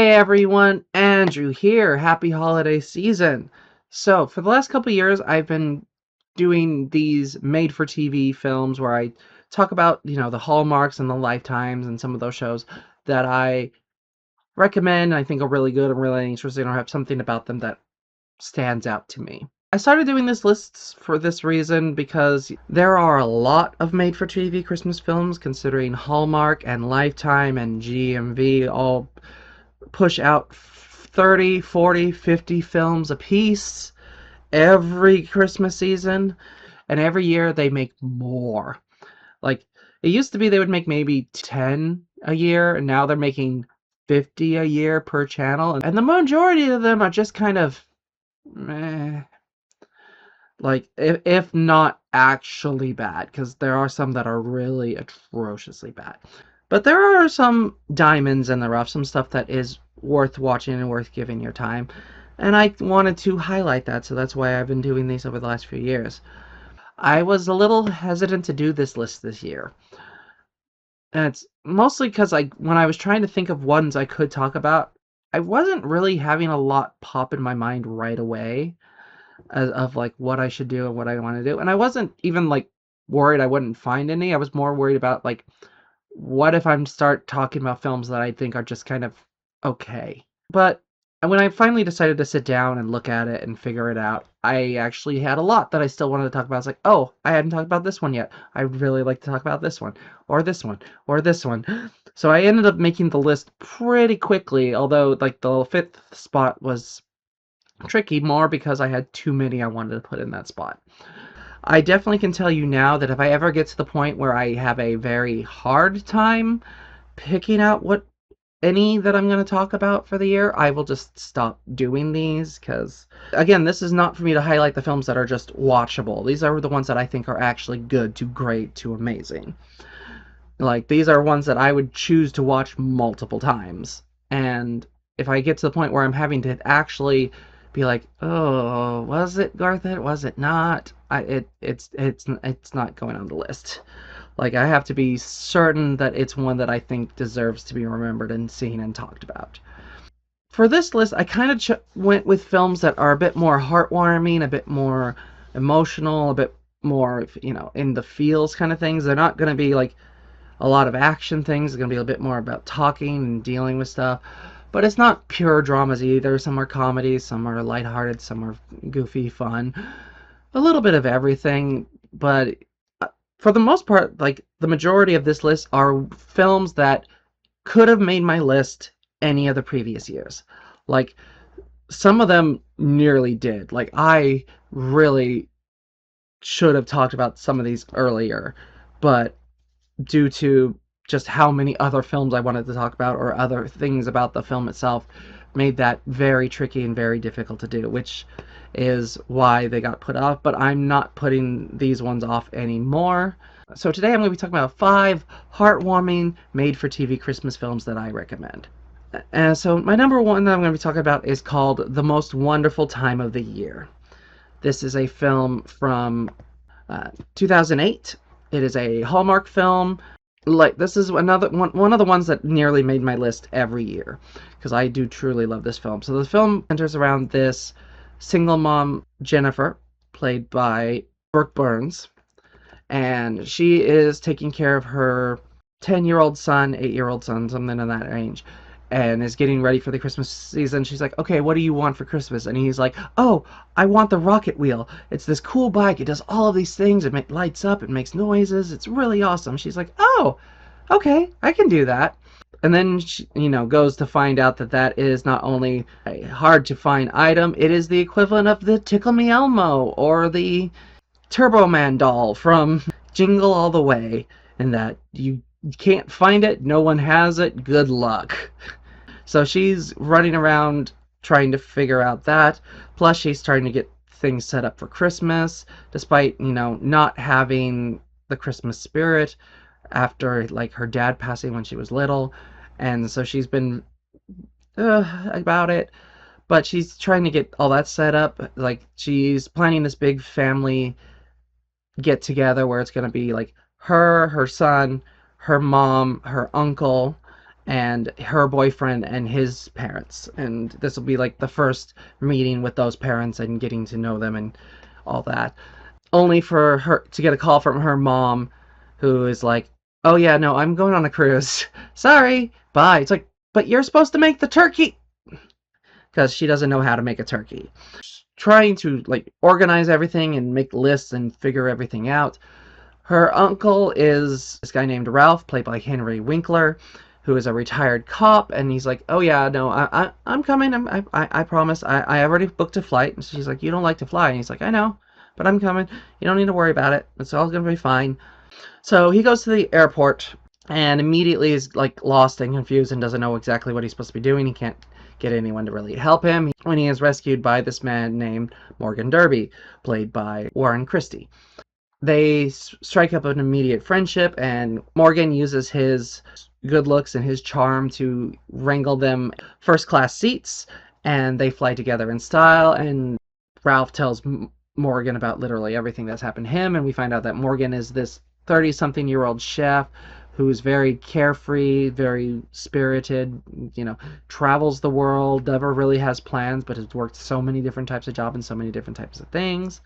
Hey everyone, Andrew here. Happy holiday season. So, for the last couple of years, I've been doing these made-for-TV films where I talk about, the hallmarks and the lifetimes and some of those shows that I recommend, I think are really good and really interesting, or have something about them that stands out to me. I started doing this lists for this reason because there are a lot of made-for-TV Christmas films, considering Hallmark and Lifetime and GMV all push out 30, 40, 50 films a piece every Christmas season, and every year they make more. Like, it used to be they would make maybe 10 a year, and now they're making 50 a year per channel, and the majority of them are just kind of meh. Like, if not actually bad, because there are some that are really atrociously bad. But there are some diamonds in the rough, some stuff that is worth watching and worth giving your time. And I wanted to highlight that, so that's why I've been doing these over the last few years. I was a little hesitant to do this list this year. And it's mostly because when I was trying to think of ones I could talk about, I wasn't really having a lot pop in my mind right away of like what I should do and what I want to do. And I wasn't even like worried I wouldn't find any. I was more worried about like, what if I'm start talking about films that I think are just kind of okay. But when I finally decided to sit down and look at it and figure it out, I actually had a lot that I still wanted to talk about. I was like, oh, I hadn't talked about this one yet. I'd really like to talk about this one, or this one, or this one. So I ended up making the list pretty quickly, although like the fifth spot was tricky more because I had too many I wanted to put in that spot. I definitely can tell you now that if I ever get to the point where I have a very hard time picking out what any that I'm going to talk about for the year, I will just stop doing these because, again, this is not for me to highlight the films that are just watchable. These are the ones that I think are actually good to great to amazing. Like, these are ones that I would choose to watch multiple times. And if I get to the point where I'm having to actually be like, oh, was it worth it? Was it not? It's not going on the list. Like, I have to be certain that it's one that I think deserves to be remembered and seen and talked about. For this list, I kind of went with films that are a bit more heartwarming, a bit more emotional, a bit more, in the feels kind of things. They're not going to be like a lot of action things. It's going to be a bit more about talking and dealing with stuff. But it's not pure dramas either. Some are comedies, some are lighthearted, some are goofy, fun. A little bit of everything, but for the most part, like, the majority of this list are films that could have made my list any of the previous years. Like, some of them nearly did. Like, I really should have talked about some of these earlier, but due to just how many other films I wanted to talk about or other things about the film itself made that very tricky and very difficult to do, which is why they got put off. But I'm not putting these ones off anymore. So today I'm going to be talking about 5 heartwarming made-for-TV Christmas films that I recommend. And so my number one that I'm going to be talking about is called The Most Wonderful Time of the Year. This is a film from 2008. It is a Hallmark film. Like, this is another one of the ones that nearly made my list every year, because I do truly love this film. So the film centers around this single mom, Jennifer, played by Brooke Burns, and she is taking care of her 10-year-old son, 8-year-old son, something in that range, and is getting ready for the Christmas season. She's like, okay, what do you want for Christmas? And he's like, oh, I want the rocket wheel. It's this cool bike. It does all of these things. It lights up. It makes noises. It's really awesome. She's like, oh, okay, I can do that. And then she, goes to find out that that is not only a hard to find item, it is the equivalent of the Tickle Me Elmo or the Turbo Man doll from Jingle All the Way, and that you can't find it, no one has it, good luck. So she's running around trying to figure out that. Plus, she's trying to get things set up for Christmas, despite, not having the Christmas spirit after, like, her dad passing when she was little. And so she's been about it. But she's trying to get all that set up. Like, she's planning this big family get-together where it's going to be, like, her son, her mom, her uncle, and her boyfriend and his parents. And this will be like the first meeting with those parents and getting to know them and all that. Only for her to get a call from her mom, who is like, "Oh yeah, no, I'm going on a cruise. Sorry, bye." It's like, "But you're supposed to make the turkey," because she doesn't know how to make a turkey. Trying to like organize everything and make lists and figure everything out. Her uncle is this guy named Ralph, played by Henry Winkler, who is a retired cop, and he's like, "Oh yeah, no, I'm coming. I promise. I already booked a flight." And she's like, "You don't like to fly," and he's like, "I know, but I'm coming. You don't need to worry about it. It's all gonna be fine." So he goes to the airport and immediately is like lost and confused and doesn't know exactly what he's supposed to be doing. He can't get anyone to really help him when he is rescued by this man named Morgan Derby, played by Warren Christie. They strike up an immediate friendship, and Morgan uses his good looks and his charm to wrangle them first class seats, and they fly together in style. And Ralph tells Morgan about literally everything that's happened to him, and we find out that Morgan is this 30-something-year-old chef who's very carefree, very spirited, travels the world, never really has plans, but has worked so many different types of jobs and so many different types of things.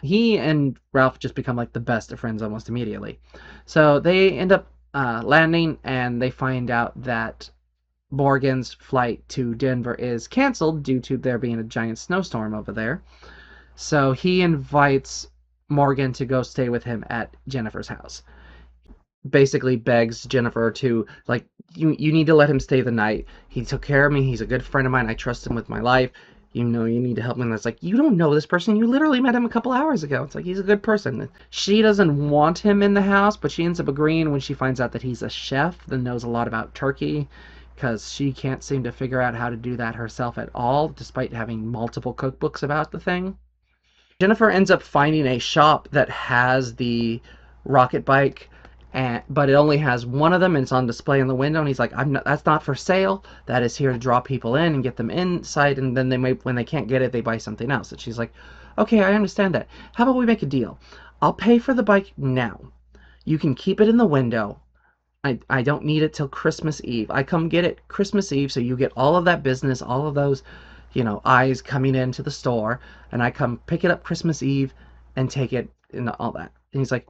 He and Ralph just become like the best of friends almost immediately. So they end up landing, and they find out that Morgan's flight to Denver is canceled due to there being a giant snowstorm over there. So he invites Morgan to go stay with him at Jennifer's house. Basically begs Jennifer to, like, you need to let him stay the night. He took care of me. He's a good friend of mine. I trust him with my life. You need to help him. And it's like, you don't know this person. You literally met him a couple hours ago. It's like, he's a good person. She doesn't want him in the house, but she ends up agreeing when she finds out that he's a chef that knows a lot about turkey, because she can't seem to figure out how to do that herself at all, despite having multiple cookbooks about the thing. Jennifer ends up finding a shop that has the rocket bike, but it only has one of them, and it's on display in the window. And he's like, "That's not for sale. That is here to draw people in and get them inside. And then when they can't get it, they buy something else." And she's like, "Okay, I understand that. How about we make a deal? I'll pay for the bike now. You can keep it in the window. I don't need it till Christmas Eve. I come get it Christmas Eve, so you get all of that business, all of those, eyes coming into the store, and I come pick it up Christmas Eve and take it and all that." And he's like,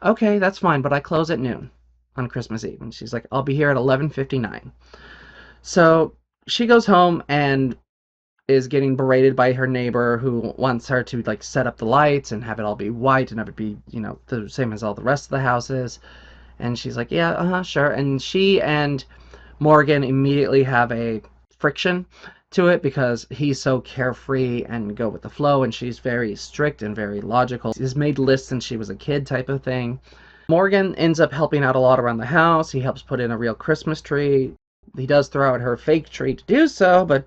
"Okay, that's fine, but I close at noon on Christmas Eve." And she's like, "I'll be here at 11:59. So she goes home and is getting berated by her neighbor, who wants her to like set up the lights and have it all be white and have it be, the same as all the rest of the houses. And she's like, "Yeah, sure." And she and Morgan immediately have a friction to it, because he's so carefree and go with the flow, and she's very strict and very logical. She's made lists since she was a kid, type of thing. Morgan ends up helping out a lot around the house. He helps put in a real Christmas tree. He does throw out her fake tree to do so, but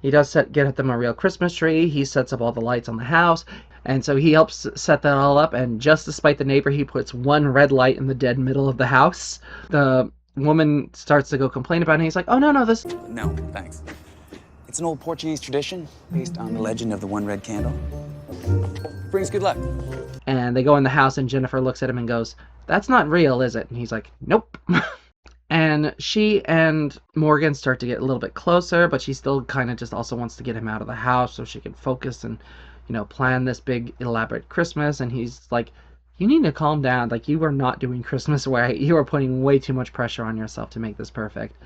he does get them a real Christmas tree. He sets up all the lights on the house, and so he helps set that all up. And just despite the neighbor, he puts one red light in the dead middle of the house. The woman starts to go complain about it, and he's like, "Oh, no, this..." No, thanks. It's an old Portuguese tradition based on the legend of the one red candle. Brings good luck. And they go in the house, and Jennifer looks at him and goes, "That's not real, is it?" And he's like, "Nope." And she and Morgan start to get a little bit closer, but she still kind of just also wants to get him out of the house so she can focus and, plan this big elaborate Christmas. And he's like, "You need to calm down. Like, you are not doing Christmas right. You are putting way too much pressure on yourself to make this perfect."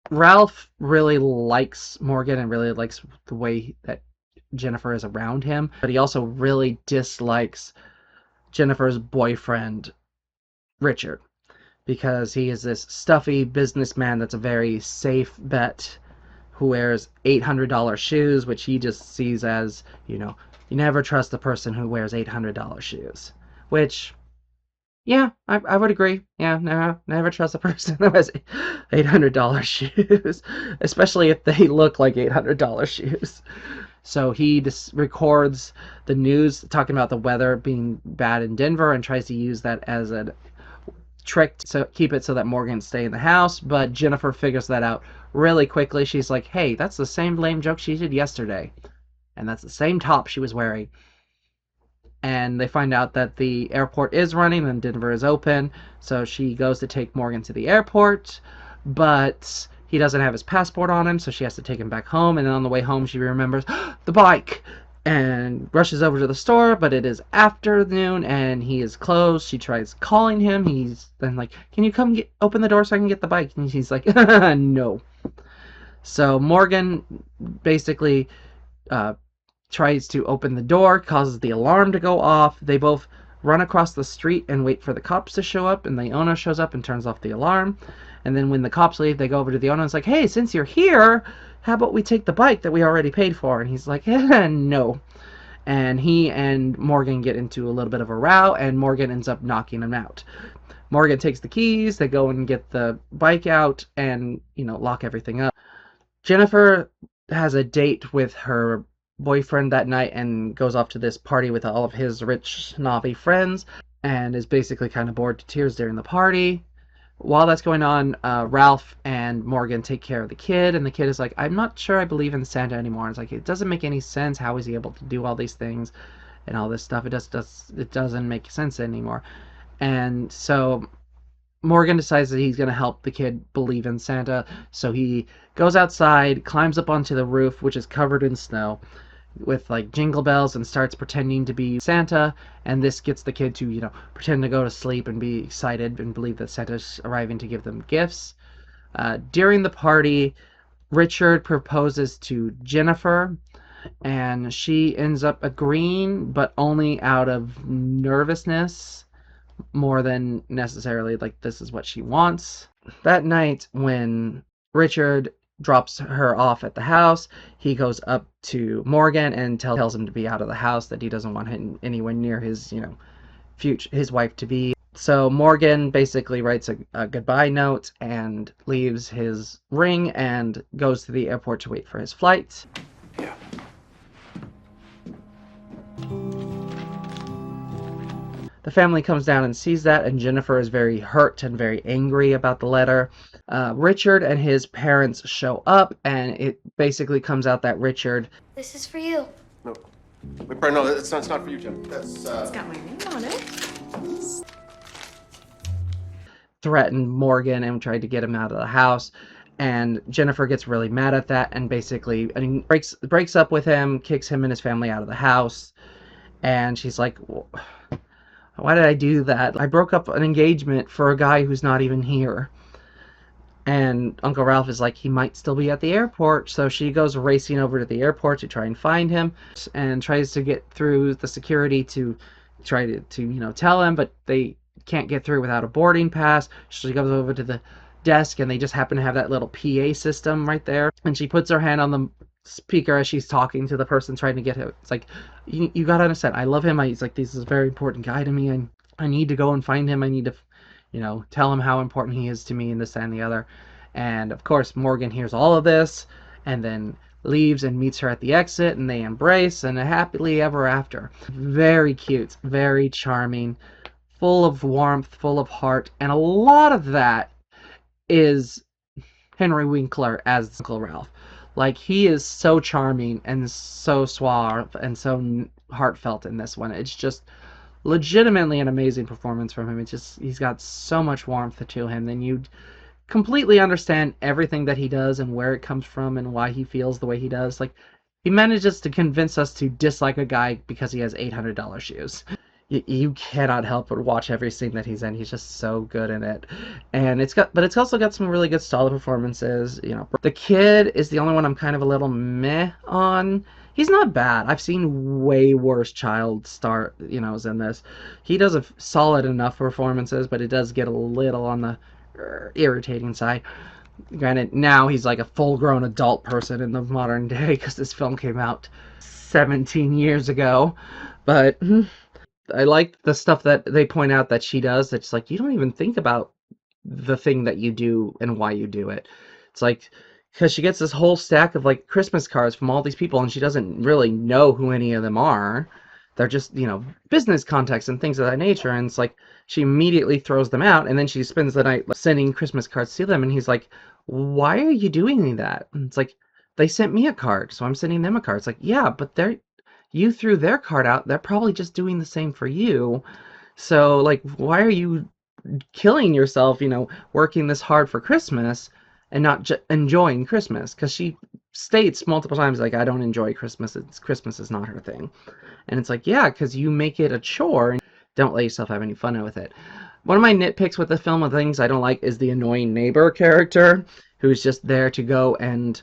Ralph really likes Morgan and really likes the way that Jennifer is around him, but he also really dislikes Jennifer's boyfriend, Richard, because he is this stuffy businessman that's a very safe bet, who wears $800 shoes, which he just sees as, you never trust the person who wears $800 shoes. Which, yeah, I would agree. Yeah, no, never trust a person who has $800 shoes, especially if they look like $800 shoes. So he just records the news talking about the weather being bad in Denver and tries to use that as a trick to keep it so that Morgan stay in the house. But Jennifer figures that out really quickly. She's like, "Hey, that's the same lame joke she did yesterday, and that's the same top she was wearing." And they find out that the airport is running and Denver is open, so she goes to take Morgan to the airport. but he doesn't have his passport on him, so she has to take him back home. And then on the way home, she remembers the bike and rushes over to the store, but it is afternoon and he is closed. She tries calling him. He's then like, "Can you come open the door so I can get the bike?" And he's like, "No." So Morgan basically tries to open the door, causes the alarm to go off. They both run across the street and wait for the cops to show up, and the owner shows up and turns off the alarm. And then when the cops leave, they go over to the owner and it's like, "Hey, since you're here, how about we take the bike that we already paid for?" And he's like, "No." And he and Morgan get into a little bit of a row, and Morgan ends up knocking him out. Morgan takes the keys, they go and get the bike out and, lock everything up. Jennifer has a date with her boyfriend that night and goes off to this party with all of his rich, snobby friends and is basically kind of bored to tears during the party. While that's going on, Ralph and Morgan take care of the kid, and the kid is like, "I'm not sure I believe in Santa anymore." It's like, it doesn't make any sense. How is he able to do all these things and all this stuff? It doesn't make sense anymore. And so Morgan decides that he's going to help the kid believe in Santa. So he goes outside, climbs up onto the roof, which is covered in snow, with like jingle bells, and starts pretending to be Santa. And this gets the kid to, pretend to go to sleep and be excited and believe that Santa's arriving to give them gifts. During the party, Richard proposes to Jennifer, and she ends up agreeing, but only out of nervousness more than necessarily like this is what she wants. That night, when Richard drops her off at the house, he goes up to Morgan and tells him to be out of the house, that he doesn't want him anywhere near his, his wife to be. So Morgan basically writes a goodbye note and leaves his ring and goes to the airport to wait for his flight. Yeah. The family comes down and sees that, and Jennifer is very hurt and very angry about the letter. Richard and his parents show up, and it basically comes out that Richard... This is for you. No. Wait, Brian, no, it's not for you, Jen. It's got my name on it. threatened Morgan and tried to get him out of the house. And Jennifer gets really mad at that and basically breaks up with him, kicks him and his family out of the house. And she's like, why did I do that? I broke up an engagement for a guy who's not even here. And Uncle Ralph is like, he might still be at the airport. So she goes racing over to the airport to try and find him and tries to get through the security to try to tell him, but they can't get through without a boarding pass. She goes over to the desk and they just happen to have that little PA system right there. And she puts her hand on the speaker as she's talking to the person trying to get him. It's like, you gotta understand, I love him. He's like, this is a very important guy to me, and I need to go and find him. I need to tell him how important he is to me, and this, that, and the other. And of course Morgan hears all of this and then leaves and meets her at the exit, and they embrace and happily ever after. Very cute, very charming, full of warmth, full of heart, and a lot of that is Henry Winkler as Uncle Ralph. Like, he is so charming and so suave and so heartfelt in this one. It's just legitimately an amazing performance from him. It's just, he's got so much warmth to him, and you completely understand everything that he does and where it comes from and why he feels the way he does. Like, he manages to convince us to dislike a guy because he has $800 shoes. You cannot help but watch every scene that he's in. He's just so good in it. And it's also got some really good solid performances. The kid is the only one I'm kind of a little meh on. He's not bad. I've seen way worse child star, in this. He does a solid enough performances, but it does get a little on the irritating side. Granted, now he's like a full-grown adult person in the modern day because this film came out 17 years ago. But I like the stuff that they point out that she does. It's like, you don't even think about the thing that you do and why you do it. It's like, because she gets this whole stack of like Christmas cards from all these people, and she doesn't really know who any of them are. They're just, business contacts and things of that nature. And it's like, she immediately throws them out, and then she spends the night sending Christmas cards to them. And he's like, why are you doing that? And it's like, they sent me a card, so I'm sending them a card. It's like, yeah, but you threw their card out. They're probably just doing the same for you. So, like, why are you killing yourself, working this hard for Christmas and not enjoying Christmas, because she states multiple times like, I don't enjoy Christmas. Christmas is not her thing. And it's like, yeah, because you make it a chore and don't let yourself have any fun with it. One of my nitpicks with the film of things I don't like is the annoying neighbor character who's just there to go and,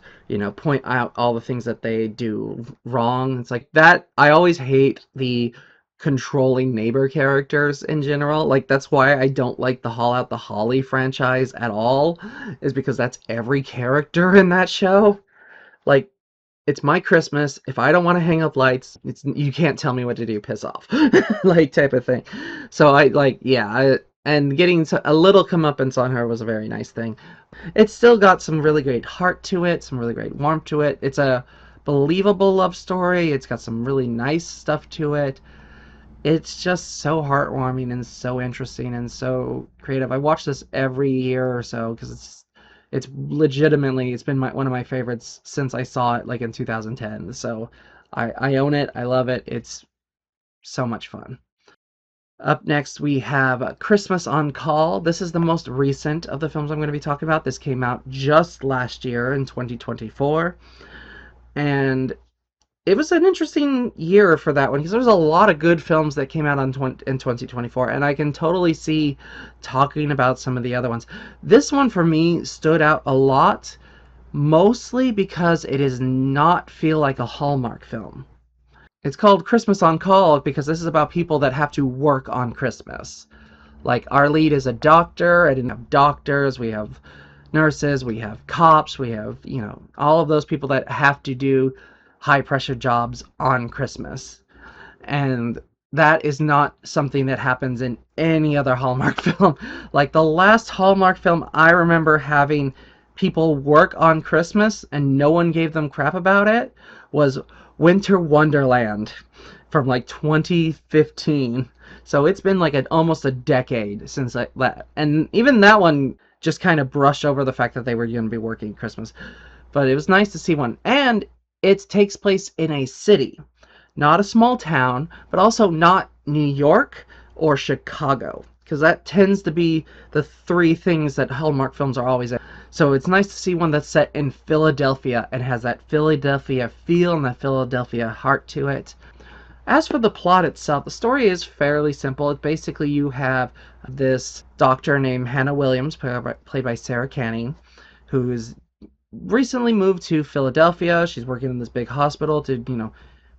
point out all the things that they do wrong. It's like that. I always hate the controlling neighbor characters in general. Like, that's why I don't like the Haul Out the Holly franchise at all, is because that's every character in that show. Like, it's my Christmas. If I don't want to hang up lights, you can't tell me what to do. Piss off, like, type of thing. So and getting a little comeuppance on her was a very nice thing. It's still got some really great heart to it, some really great warmth to it. It's a believable love story. It's got some really nice stuff to it. It's just so heartwarming and so interesting and so creative. I watch this every year or so because it's legitimately, it's been one of my favorites since I saw it like in 2010. So I own it. I love it. It's so much fun. Up next, we have Christmas on Call. This is the most recent of the films I'm going to be talking about. This came out just last year in 2024. And it was an interesting year for that one because there was a lot of good films that came out in 2024, and I can totally see talking about some of the other ones. This one for me stood out a lot, mostly because it does not feel like a Hallmark film. It's called Christmas on Call because this is about people that have to work on Christmas. Like, our lead is a doctor, and we have doctors, we have nurses, we have cops, we have, all of those people that have to do high pressure jobs on Christmas. And that is not something that happens in any other Hallmark film. Like, the last Hallmark film I remember having people work on Christmas and no one gave them crap about it was Winter Wonderland from like 2015. So it's been like almost a decade since that. And even that one just kind of brushed over the fact that they were going to be working Christmas. But it was nice to see one. And it takes place in a city, not a small town, but also not New York or Chicago, because that tends to be the three things that Hallmark films are always at. So it's nice to see one that's set in Philadelphia and has that Philadelphia feel and that Philadelphia heart to it. As for the plot itself, the story is fairly simple. It's basically, you have this doctor named Hannah Williams, played by Sarah Canning, who's recently moved to Philadelphia. She's working in this big hospital to,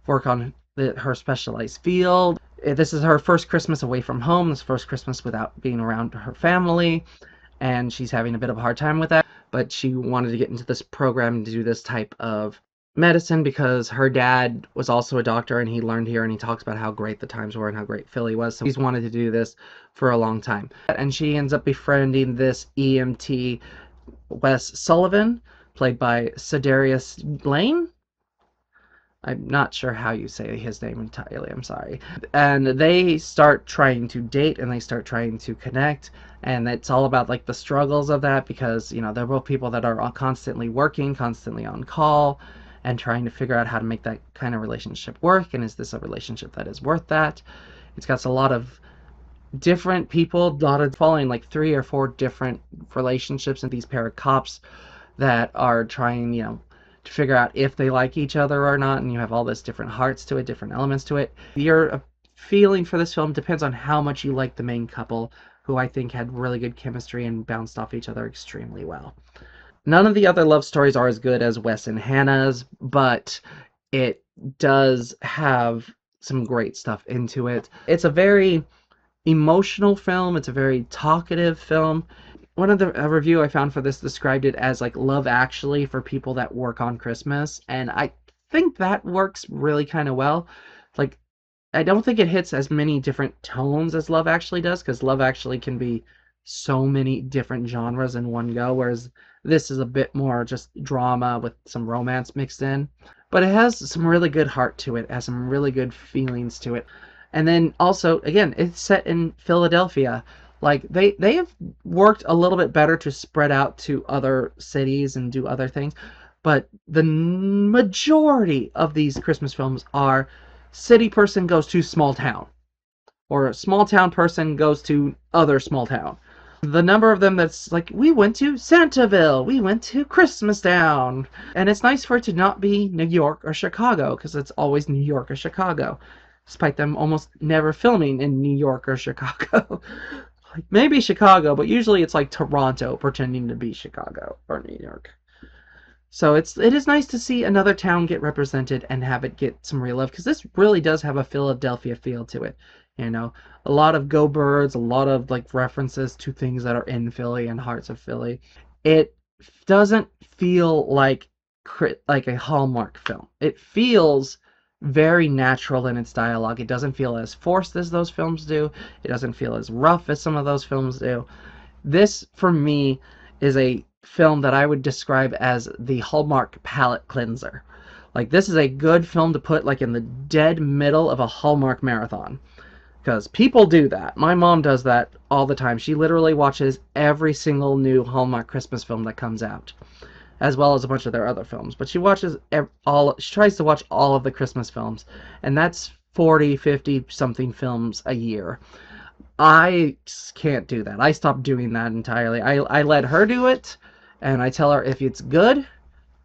work on her specialized field. This is her first Christmas away from home, this first Christmas without being around her family, and she's having a bit of a hard time with that. But she wanted to get into this program to do this type of medicine because her dad was also a doctor, and he learned here, and he talks about how great the times were and how great Philly was. So he's wanted to do this for a long time. And she ends up befriending this EMT, Wes Sullivan, played by Cedarius Lane. I'm not sure how you say his name entirely, I'm sorry. And they start trying to date, and they start trying to connect, and it's all about like the struggles of that because, they're both people that are constantly working, constantly on call, and trying to figure out how to make that kind of relationship work, and is this a relationship that is worth that? It's got a lot of different people, a lot of following like 3 or 4 different relationships, and these pair of cops that are trying, to figure out if they like each other or not, and you have all this different hearts to it, different elements to it. Your feeling for this film depends on how much you like the main couple, who I think had really good chemistry and bounced off each other extremely well. None of the other love stories are as good as Wes and Hannah's, but it does have some great stuff into it. It's a very emotional film. It's a very talkative film. One of the review I found for this described it as like Love Actually for people that work on Christmas, and I think that works really kind of well. Like, I don't think it hits as many different tones as Love Actually does, because Love Actually can be so many different genres in one go, whereas this is a bit more just drama with some romance mixed in. But it has some really good heart to it, has some really good feelings to it. And then also, again, it's set in Philadelphia. Like, they have worked a little bit better to spread out to other cities and do other things, but the majority of these Christmas films are city person goes to small town, or a small town person goes to other small town. The number of them that's like, we went to Santaville, we went to Christmastown. And it's nice for it to not be New York or Chicago, because it's always New York or Chicago, despite them almost never filming in New York or Chicago. Like, maybe Chicago, but usually it's like Toronto pretending to be Chicago or New York. So it is nice to see another town get represented and have it get some real love, because this really does have a Philadelphia feel to it. You know, a lot of Go Birds, a lot of like references to things that are in Philly and Hearts of Philly. It doesn't feel like a Hallmark film. It feels very natural in its dialogue. It doesn't feel as forced as those films do. It doesn't feel as rough as some of those films do. This, for me, is a film that I would describe as the Hallmark palate cleanser. Like, this is a good film to put like in the dead middle of a Hallmark marathon. Because people do that. My mom does that all the time. She literally watches every single new Hallmark Christmas film that comes out, as well as a bunch of their other films. But she watches she tries to watch all of the Christmas films, and that's 40, 50 something films a year. I can't do that. I stopped doing that entirely. I let her do it, and I tell her if it's good,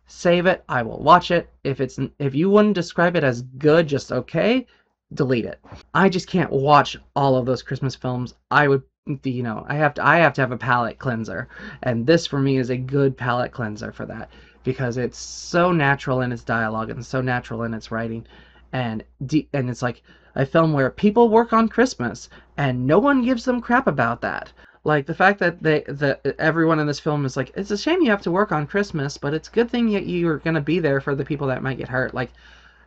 save it. I will watch it. If you wouldn't describe it as good, just okay, delete it. I just can't watch all of those Christmas films. I would, I have to have a palate cleanser, and this for me is a good palate cleanser for that, because it's so natural in its dialogue and so natural in its writing, and it's like a film where people work on Christmas and no one gives them crap about that. Like the fact that everyone in this film is like, it's a shame you have to work on Christmas, but it's a good thing that you're gonna be there for the people that might get hurt. Like,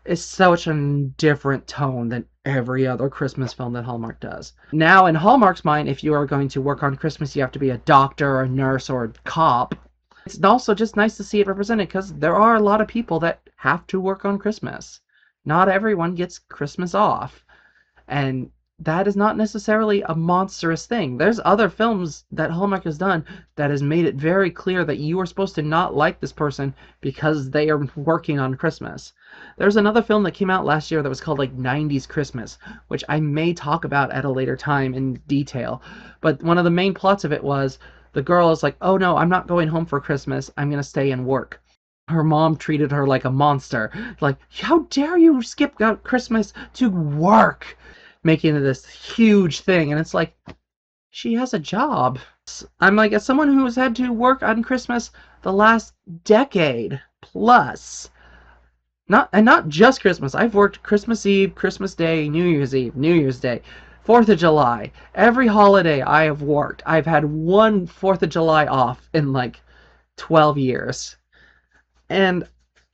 it's such a different tone than every other Christmas film that Hallmark does. Now, in Hallmark's mind, if you are going to work on Christmas, you have to be a doctor, or a nurse, or a cop. It's also just nice to see it represented, because there are a lot of people that have to work on Christmas. Not everyone gets Christmas off. And that is not necessarily a monstrous thing. There's other films that Hallmark has done that has made it very clear that you are supposed to not like this person because they are working on Christmas. There's another film that came out last year that was called like 90s Christmas, which I may talk about at a later time in detail. But one of the main plots of it was the girl is like, oh no, I'm not going home for Christmas. I'm going to stay and work. Her mom treated her like a monster. Like, how dare you skip out Christmas to work? Making it this huge thing, and it's like, she has a job. I'm like, as someone who has had to work on Christmas the last decade plus, not just Christmas. I've worked Christmas Eve, Christmas Day, New Year's Eve, New Year's Day, 4th of July. Every holiday I have worked. I've had one 4th of July off in like 12 years. And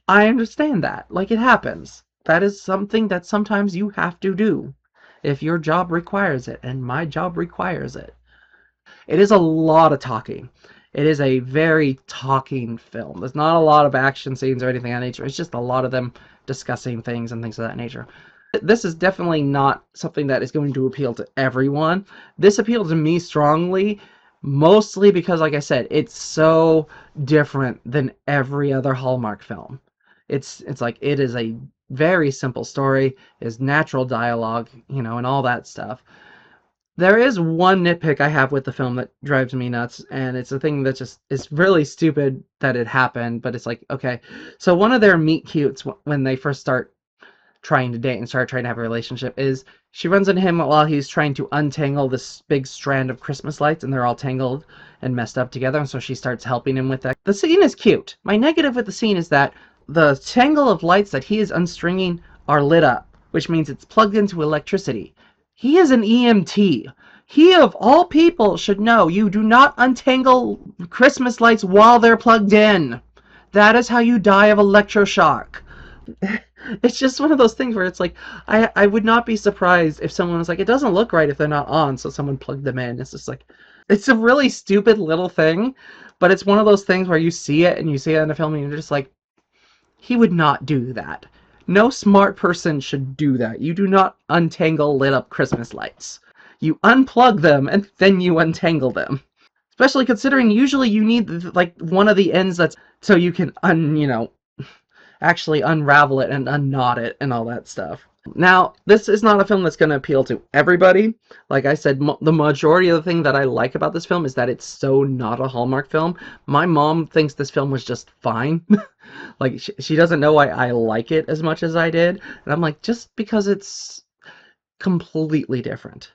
I understand that. Like, it happens. That is something that sometimes you have to do if your job requires it, and my job requires it. It is a lot of talking. It is a very talking film. There's not a lot of action scenes or anything of that nature. It's just a lot of them discussing things and things of that nature. This is definitely not something that is going to appeal to everyone. This appealed to me strongly, mostly because, like I said, it's so different than every other Hallmark film. It's like, it is a very simple story, is natural dialogue, and all that stuff. There is one nitpick I have with the film that drives me nuts, and it's a thing that just is really stupid that it happened, but it's like, okay. So one of their meet cutes when they first start trying to date and start trying to have a relationship is she runs into him while he's trying to untangle this big strand of Christmas lights, and they're all tangled and messed up together, and so she starts helping him with that. The scene is cute. My negative with the scene is that the tangle of lights that he is unstringing are lit up, which means it's plugged into electricity. He is an EMT. He, of all people, should know you do not untangle Christmas lights while they're plugged in. That is how you die of electroshock. It's just one of those things where it's like, I would not be surprised if someone was like, it doesn't look right if they're not on, so someone plugged them in. It's just like, it's a really stupid little thing, but it's one of those things where you see it and you see it in a film and you're just like, he would not do that. No smart person should do that. You do not untangle lit up Christmas lights. You unplug them and then you untangle them. Especially considering usually you need like one of the ends that's so you can actually unravel it and unknot it and all that stuff. Now, this is not a film that's going to appeal to everybody. Like I said, the majority of the thing that I like about this film is that it's so not a Hallmark film. My mom thinks this film was just fine. Like, she doesn't know why I like it as much as I did. And I'm like, just because it's completely different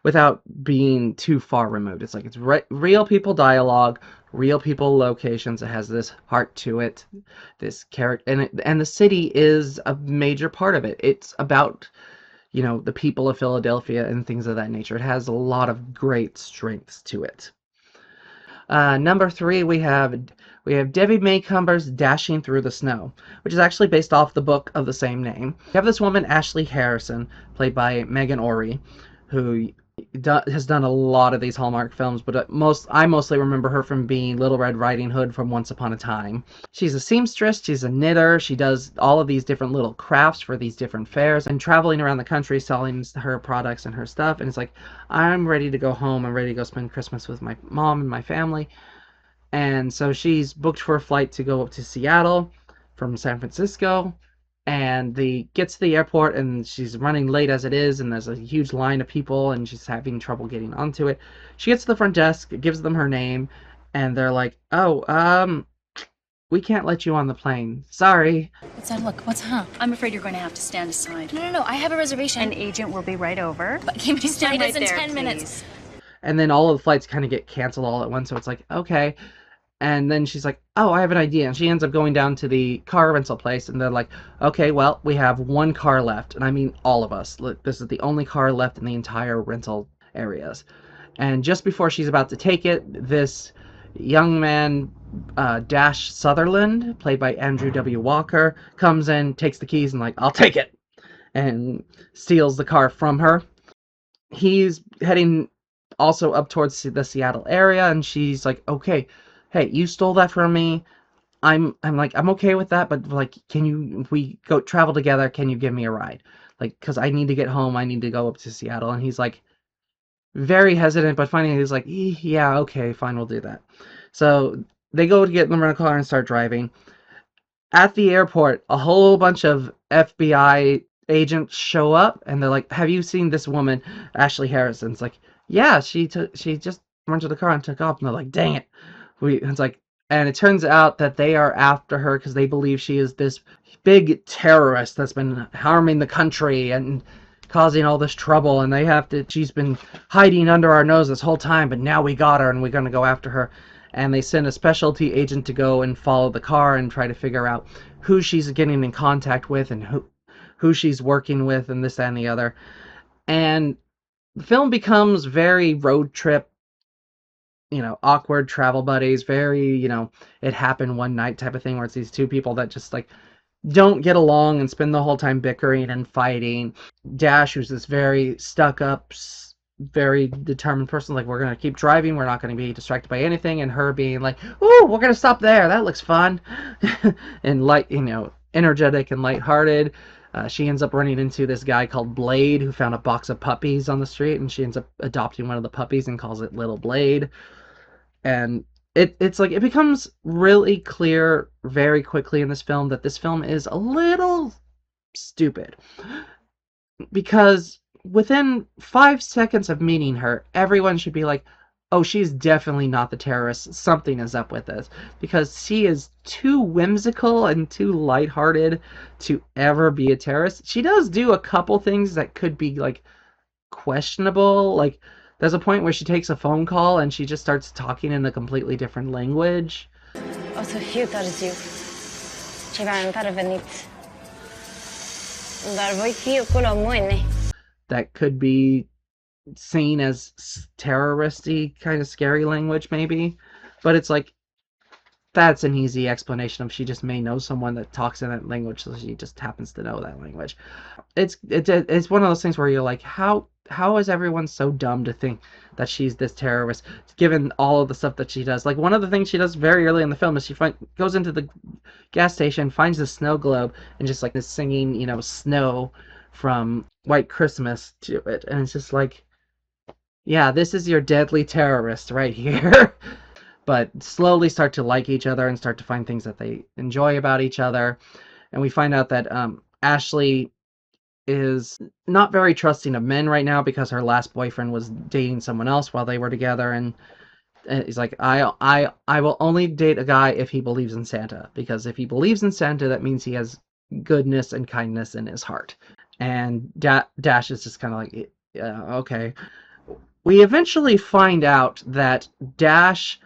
without being too far removed. It's like it's real people dialogue, real people locations. It has this heart to it, this character, and the city is a major part of it. It's about, you know, the people of Philadelphia and things of that nature. It has a lot of great strengths to it. Number 3, we have Debbie Macomber's Dashing Through the Snow, which is actually based off the book of the same name. We have this woman, Ashley Harrison, played by Megan Ory, who has done a lot of these Hallmark films, but I mostly remember her from being Little Red Riding Hood from Once Upon a Time. She's a seamstress, she's a knitter, she does all of these different little crafts for these different fairs, and traveling around the country selling her products and her stuff, and it's like, I'm ready to go home, I'm ready to go spend Christmas with my mom and my family. And so she's booked for a flight to go up to Seattle from San Francisco, and gets to the airport, and she's running late as it is, and there's a huge line of people, and she's having trouble getting onto it. She gets to the front desk, gives them her name, and they're like, oh, we can't let you on the plane. Sorry. What's that look? What's huh? I'm afraid you're going to have to stand aside. No, I have a reservation. An agent will be right over. But can you stand Flight right is there, in 10 please? minutes. And then all of the flights kind of get canceled all at once, so it's like, okay. And then she's like, oh, I have an idea. And she ends up going down to the car rental place, and they're like, okay, well, we have one car left. And I mean all of us. Look, this is the only car left in the entire rental areas. And just before she's about to take it, this young man, Dash Sutherland, played by Andrew W. Walker, comes in, takes the keys, and like, I'll take it, and steals the car from her. He's heading also up towards the Seattle area, and she's like, okay, hey, you stole that from me. I'm like, I'm okay with that, but like, if we go travel together, can you give me a ride? Like, because I need to get home, I need to go up to Seattle. And he's like, very hesitant, but finally he's like, yeah, okay, fine, we'll do that. So they go to get in the rental car and start driving. At the airport, a whole bunch of FBI agents show up, and they're like, have you seen this woman, Ashley Harrison? It's like, yeah, she just rented the car and took off. And they're like, dang it. It's like, and it turns out that they are after her because they believe she is this big terrorist that's been harming the country and causing all this trouble, and she's been hiding under our nose this whole time, but now we got her and we're going to go after her. And they send a specialty agent to go and follow the car and try to figure out who she's getting in contact with and who she's working with and this, that, and the other. And the film becomes very road trip, awkward travel buddies, very, it happened one night type of thing, where it's these two people that just like don't get along and spend the whole time bickering and fighting. Dash, who's this very stuck up, very determined person, like, we're going to keep driving, we're not going to be distracted by anything, and her being like, ooh, we're going to stop there, that looks fun. And energetic and lighthearted. She ends up running into this guy called Blade, who found a box of puppies on the street, and she ends up adopting one of the puppies and calls it Little Blade. And it's like, it becomes really clear very quickly in this film that this film is a little stupid. Because within 5 seconds of meeting her, everyone should be like, oh, she's definitely not the terrorist. Something is up with this. Because she is too whimsical and too lighthearted to ever be a terrorist. She does do a couple things that could be, like, questionable. Like, there's a point where she takes a phone call and she just starts talking in a completely different language. Og så hjutar du. That could be seen as terroristy, kind of scary language, maybe. But it's like, that's an easy explanation of she just may know someone that talks in that language, so she just happens to know that language. It's one of those things where you're like, how is everyone so dumb to think that she's this terrorist, given all of the stuff that she does? Like, one of the things she does very early in the film is she goes into the gas station, finds the snow globe, and just like is singing, snow from White Christmas to it. And it's just like, yeah, this is your deadly terrorist right here. But slowly start to like each other and start to find things that they enjoy about each other. And we find out that Ashley is not very trusting of men right now because her last boyfriend was dating someone else while they were together, and he's like, I will only date a guy if he believes in Santa, because if he believes in Santa, that means he has goodness and kindness in his heart. And Dash is just kind of like, yeah, okay. We eventually find out that Dash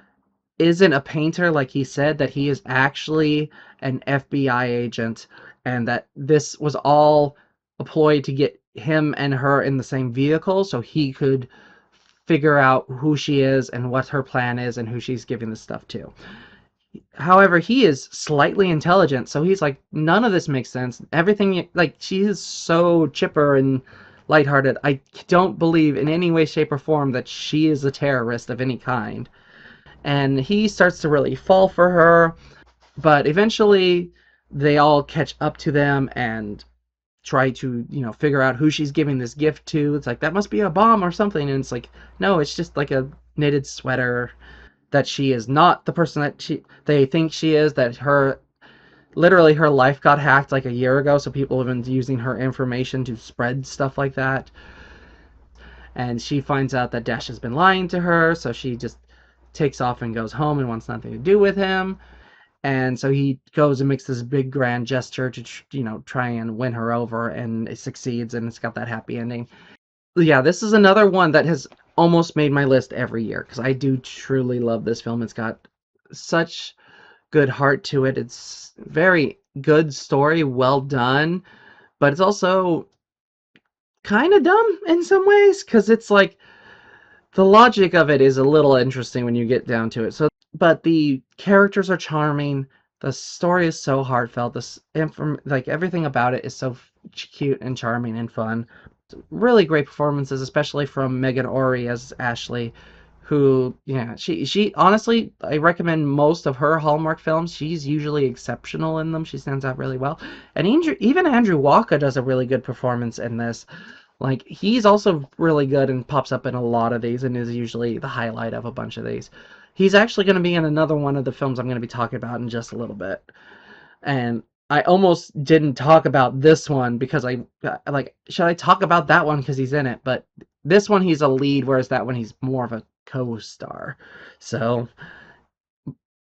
isn't a painter like he said, that he is actually an FBI agent, and that this was all a ploy to get him and her in the same vehicle so he could figure out who she is and what her plan is and who she's giving this stuff to. However, he is slightly intelligent, so he's like, none of this makes sense. Everything, like, she is so chipper and lighthearted. I don't believe in any way, shape, or form that she is a terrorist of any kind. And he starts to really fall for her, but eventually they all catch up to them and try to, figure out who she's giving this gift to. It's like, that must be a bomb or something, and it's like, no, it's just like a knitted sweater, that she is not the person that they think she is, that literally her life got hacked like a year ago, so people have been using her information to spread stuff like that. And she finds out that Dash has been lying to her, so she just takes off and goes home and wants nothing to do with him. And so he goes and makes this big grand gesture to try and win her over, and it succeeds, and it's got that happy ending. Yeah, this is another one that has almost made my list every year, because I do truly love this film. It's got such good heart to it. It's very good story, well done, but it's also kind of dumb in some ways, because it's like, the logic of it is a little interesting when you get down to it. So, but the characters are charming. The story is so heartfelt. Like, everything about it is so cute and charming and fun. Really great performances, especially from Megan Ori as Ashley, who, she honestly, I recommend most of her Hallmark films. She's usually exceptional in them. She stands out really well. And even Andrew Walker does a really good performance in this. Like, he's also really good and pops up in a lot of these and is usually the highlight of a bunch of these. He's actually going to be in another one of the films I'm going to be talking about in just a little bit. And I almost didn't talk about this one because should I talk about that one because he's in it? But this one he's a lead, whereas that one he's more of a co-star. So,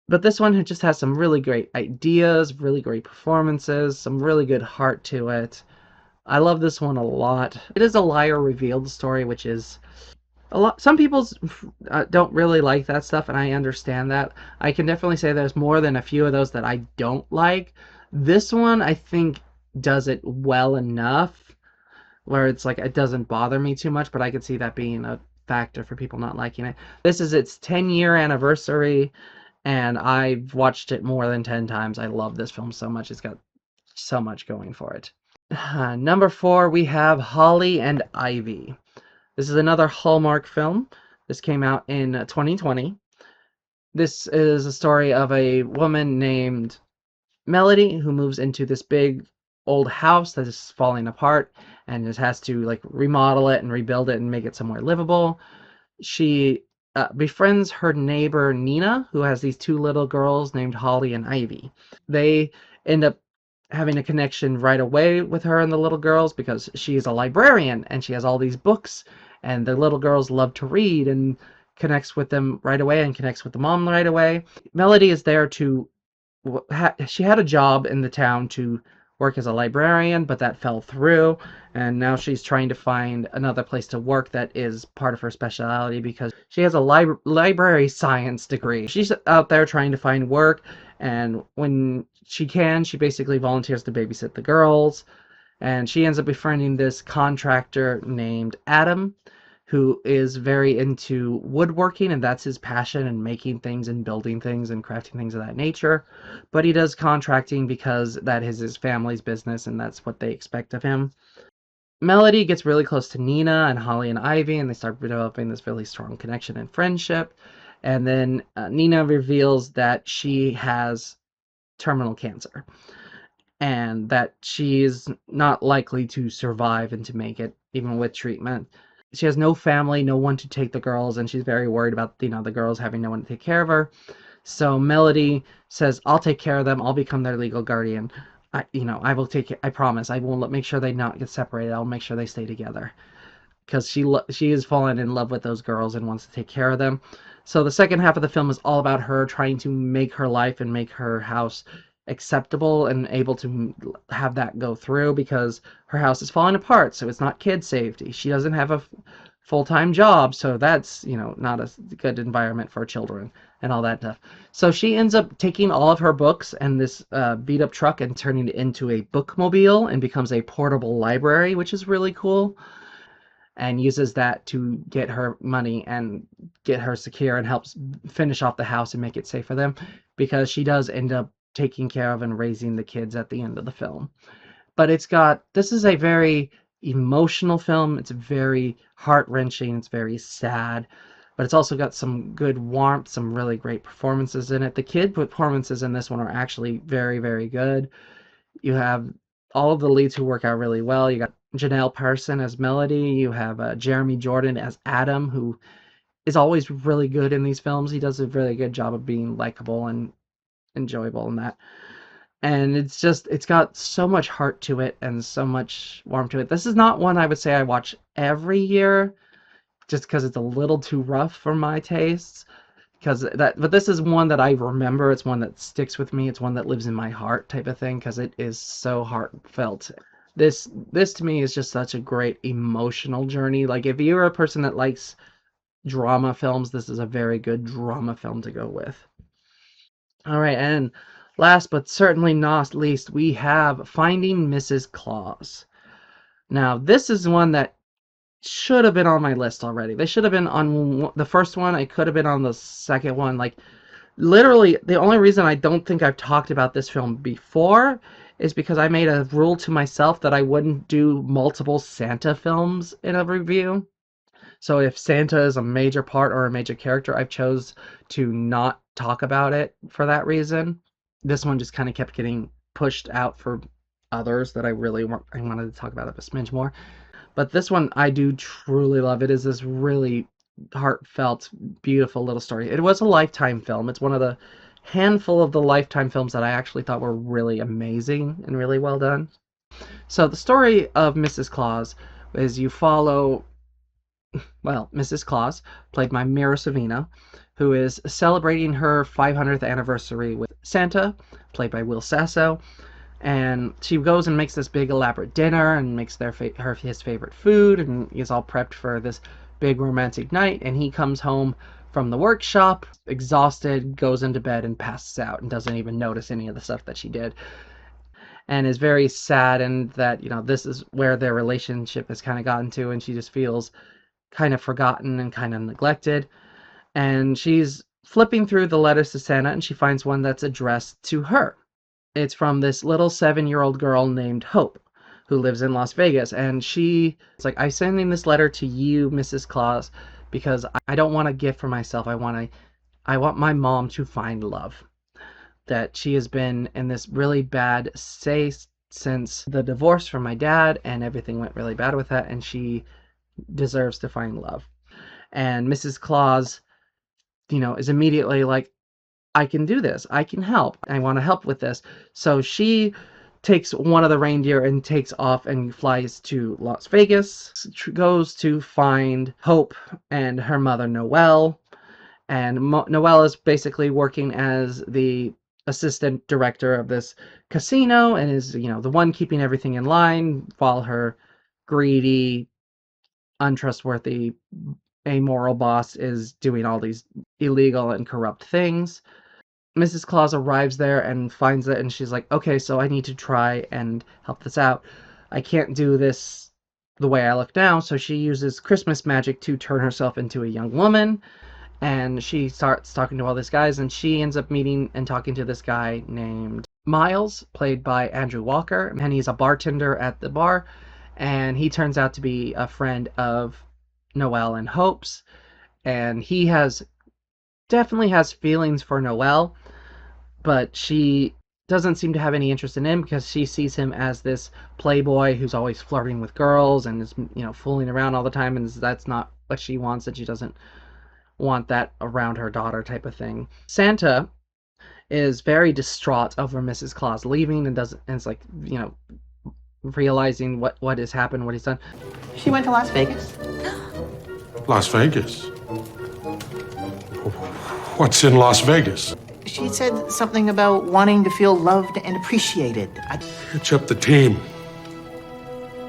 but this one just has some really great ideas, really great performances, some really good heart to it. I love this one a lot. It is a liar revealed story, which is a lot. Some people don't really like that stuff, and I understand that. I can definitely say there's more than a few of those that I don't like. This one, I think, does it well enough where it's like, it doesn't bother me too much, but I could see that being a factor for people not liking it. This is its 10-year anniversary, and I've watched it more than 10 times. I love this film so much. It's got so much going for it. Number 4, we have Holly and Ivy. This is another Hallmark film. This came out in 2020. This is a story of a woman named Melody who moves into this big old house that is falling apart and just has to like remodel it and rebuild it and make it somewhere livable. She befriends her neighbor Nina, who has these 2 little girls named Holly and Ivy. They end up having a connection right away with her and the little girls because she is a librarian and she has all these books, and the little girls love to read and connects with them right away and connects with the mom right away. Melody is there to she had a job in the town to work as a librarian, but that fell through, and now she's trying to find another place to work that is part of her specialty because she has a library science degree. She's out there trying to find work, and when she can, she basically volunteers to babysit the girls, and she ends up befriending this contractor named Adam, who is very into woodworking, and that's his passion, and making things and building things and crafting things of that nature. But he does contracting because that is his family's business, and that's what they expect of him. Melody gets really close to Nina and Holly and Ivy, and they start developing this really strong connection and friendship. And then Nina reveals that she has terminal cancer, and that she's not likely to survive and to make it, even with treatment. She has no family, no one to take the girls, and she's very worried about, the girls having no one to take care of her. So Melody says, I'll take care of them. I'll become their legal guardian. I will take it. I promise. I will make sure they not get separated. I'll make sure they stay together because she is fallen in love with those girls and wants to take care of them. So the second half of the film is all about her trying to make her life and make her house acceptable and able to have that go through because her house is falling apart. So it's not kid safety. She doesn't have a full-time job, so that's not a good environment for children and all that stuff. So she ends up taking all of her books and this beat up truck and turning it into a bookmobile and becomes a portable library, which is really cool, and uses that to get her money and get her secure and helps finish off the house and make it safe for them because she does end up taking care of and raising the kids at the end of the film. But this is a very emotional film. It's very heart-wrenching. It's very sad. But it's also got some good warmth, some really great performances in it. The kid performances in this one are actually very, very good. You have all of the leads who work out really well. You got Janelle Parson as Melody. You have Jeremy Jordan as Adam, who is always really good in these films. He does a really good job of being likable and enjoyable in that. And it's got so much heart to it and so much warmth to it. This is not one I would say I watch every year just because it's a little too rough for my tastes. But this is one that I remember. It's one that sticks with me. It's one that lives in my heart type of thing because it is so heartfelt. This to me is just such a great emotional journey. Like if you're a person that likes drama films, this is a very good drama film to go with. All right, and last but certainly not least, we have Finding Mrs. Claus. Now, this is one that should have been on my list already. They should have been on the first one. It could have been on the second one. Like, literally, the only reason I don't think I've talked about this film before is because I made a rule to myself that I wouldn't do multiple Santa films in a review. So if Santa is a major part or a major character, I've chose to not talk about it for that reason. This one just kind of kept getting pushed out for others that I wanted to talk about it a smidge more. But this one I do truly love. It is this really heartfelt, beautiful little story. It was a Lifetime film. It's one of the handful of the Lifetime films that I actually thought were really amazing and really well done. So the story of Mrs. Claus is you follow Mrs. Claus, played by Mira Sorvino, who is celebrating her 500th anniversary with Santa, played by Will Sasso, and she goes and makes this big elaborate dinner and makes his favorite food and is all prepped for this big romantic night, and he comes home from the workshop exhausted, goes into bed and passes out and doesn't even notice any of the stuff that she did, and is very sad, and that this is where their relationship has kind of gotten to, and she just feels kind of forgotten and kind of neglected. And she's flipping through the letters to Santa and she finds one that's addressed to her. It's from this little 7-year-old girl named Hope who lives in Las Vegas, and it's like, I'm sending this letter to you, Mrs. Claus, because I don't want a gift for myself. I want my mom to find love. That she has been in this really bad state since the divorce from my dad, and everything went really bad with that, and she deserves to find love. And Mrs. Claus, is immediately like, I can do this. I can help. I want to help with this. So she takes one of the reindeer and takes off and flies to Las Vegas, goes to find Hope and her mother, Noelle. And Noelle is basically working as the assistant director of this casino and is, the one keeping everything in line while her greedy, untrustworthy, amoral boss is doing all these illegal and corrupt things. Mrs. Claus arrives there and finds it, and she's like, okay, so I need to try and help this out. I can't do this the way I look now, so she uses Christmas magic to turn herself into a young woman, and she starts talking to all these guys, and she ends up meeting and talking to this guy named Miles, played by Andrew Walker, and he's a bartender at the bar, and he turns out to be a friend of Noelle and Hope's, and he definitely has feelings for Noelle, but she doesn't seem to have any interest in him because she sees him as this playboy who's always flirting with girls and is, fooling around all the time, and that's not what she wants, and she doesn't want that around her daughter type of thing. Santa is very distraught over Mrs. Claus leaving, and it's like, you know, realizing what has happened, what he's done. She went to Las Vegas. Las Vegas? What's in Las Vegas? She said something about wanting to feel loved and appreciated. Catch up the team.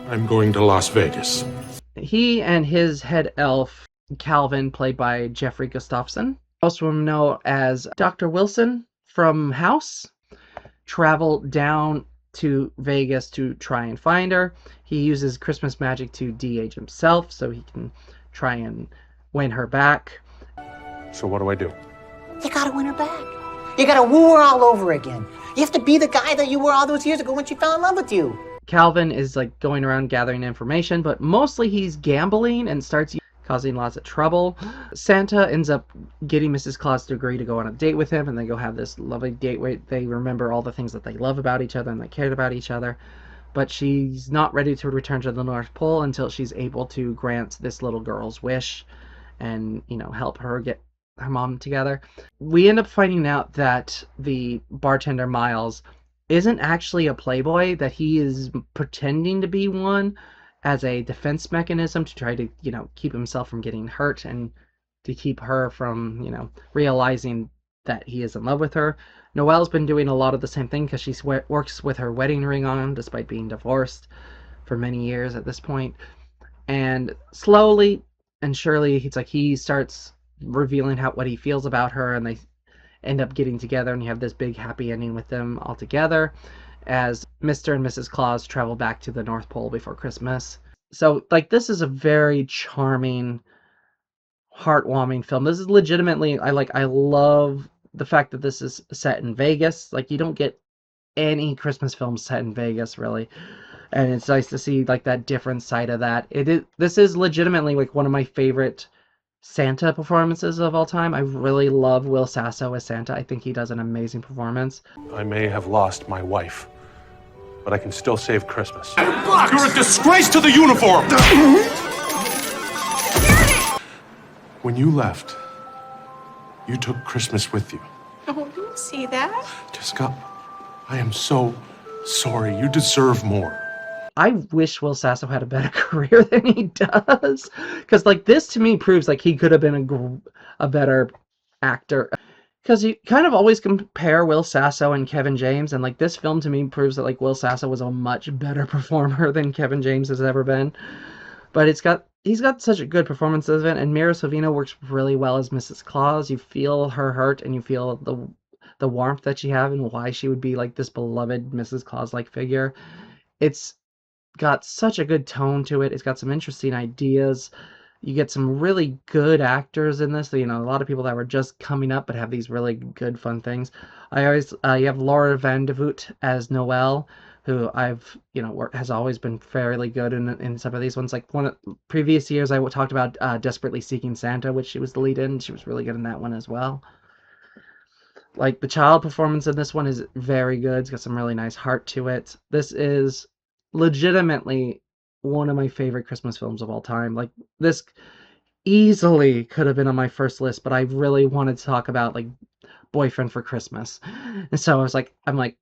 I'm going to Las Vegas. He and his head elf, Calvin, played by Jeffrey Gustafson, also known as Dr. Wilson from House, travel down to Vegas to try and find her. He uses Christmas magic to de-age himself so he can try and win her back. So what do I do? You gotta win her back. You gotta woo her all over again. You have to be the guy that you were all those years ago when she fell in love with you. Calvin is like going around gathering information, but mostly he's gambling and starts causing lots of trouble. Santa ends up getting Mrs. Claus to agree to go on a date with him, and they go have this lovely date where they remember all the things that they love about each other and they cared about each other. But she's not ready to return to the North Pole until she's able to grant this little girl's wish and, you know, help her get her mom together. We end up finding out that the bartender Miles isn't actually a playboy, that he is pretending to be one as a defense mechanism to try to, you know, keep himself from getting hurt and to keep her from, you know, realizing that he is in love with her. Noelle's been doing a lot of the same thing because she works with her wedding ring on despite being divorced for many years at this point. And slowly and surely, it's like he starts revealing what he feels about her, and they end up getting together, and you have this big happy ending with them all together as Mr. and Mrs. Claus travel back to the North Pole before Christmas. So, like, this is a very charming, heartwarming film. This is legitimately, I love the fact that this is set in Vegas. Like, you don't get any Christmas films set in Vegas, really. And it's nice to see, like, that different side of that. This is legitimately, like, one of my favorite Santa performances of all time. I really love Will Sasso as Santa. I think he does an amazing performance. I may have lost my wife, but I can still save Christmas. You're a disgrace to the uniform! When you left, you took Christmas with you. Oh, you see that? Jessica, I am so sorry. You deserve more. I wish Will Sasso had a better career than he does, because like this to me proves like he could have been a better actor. Because you kind of always compare Will Sasso and Kevin James, and like this film to me proves that like Will Sasso was a much better performer than Kevin James has ever been. But he's got such a good performance of it, and Mira Sorvino works really well as Mrs. Claus. You feel her hurt, and you feel the warmth that she has, and why she would be like this beloved Mrs. Claus-like figure. It's got such a good tone to it. It's got some interesting ideas. You get some really good actors in this. You know, a lot of people that were just coming up but have these really good, fun things. You have Laura Van de Voot as Noelle, who has always been fairly good in some of these ones. Like one of previous years, I talked about Desperately Seeking Santa, which she was the lead in. She was really good in that one as well. Like the child performance in this one is very good. It's got some really nice heart to it. This is legitimately one of my favorite Christmas films of all time. Like this easily could have been on my first list, but I really wanted to talk about like Boyfriend for Christmas. And so if I'm going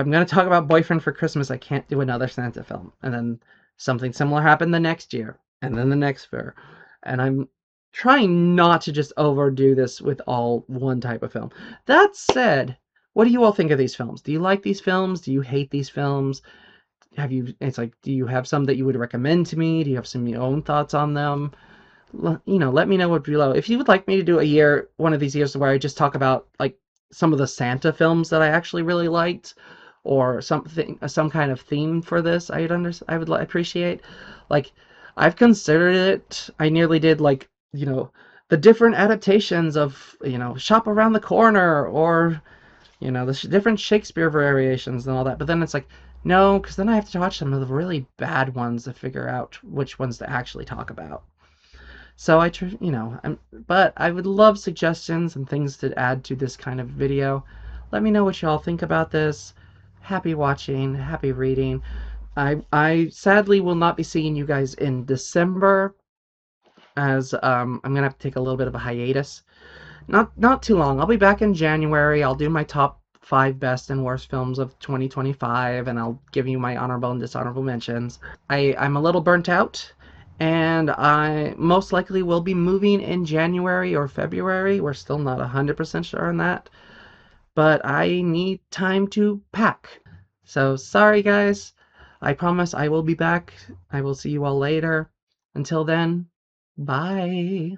to talk about Boyfriend for Christmas, I can't do another Santa film. And then something similar happened the next year, and then the next year. And I'm trying not to just overdo this with all one type of film. That said, what do you all think of these films? Do you like these films? Do you hate these films? Do you have some that you would recommend to me? Do you have some of your own thoughts on them? Let me know below. If you would like me to do one of these years where I just talk about like some of the Santa films that I actually really liked, or some kind of theme for this, I would appreciate. Like, I've considered it. I nearly did like, the different adaptations of, Shop Around the Corner, or, the different Shakespeare variations and all that. But then it's like, no, because then I have to watch some of the really bad ones to figure out which ones to actually talk about. So but I would love suggestions and things to add to this kind of video. Let me know what y'all think about this. Happy watching, happy reading. I sadly will not be seeing you guys in December, as I'm gonna have to take a little bit of a hiatus. Not too long. I'll be back in January. I'll do my top 5 best and worst films of 2025, and I'll give you my honorable and dishonorable mentions. I'm a little burnt out, and I most likely will be moving in January or February. We're still not 100% sure on that, but I need time to pack. So sorry, guys. I promise I will be back. I will see you all later. Until then, bye.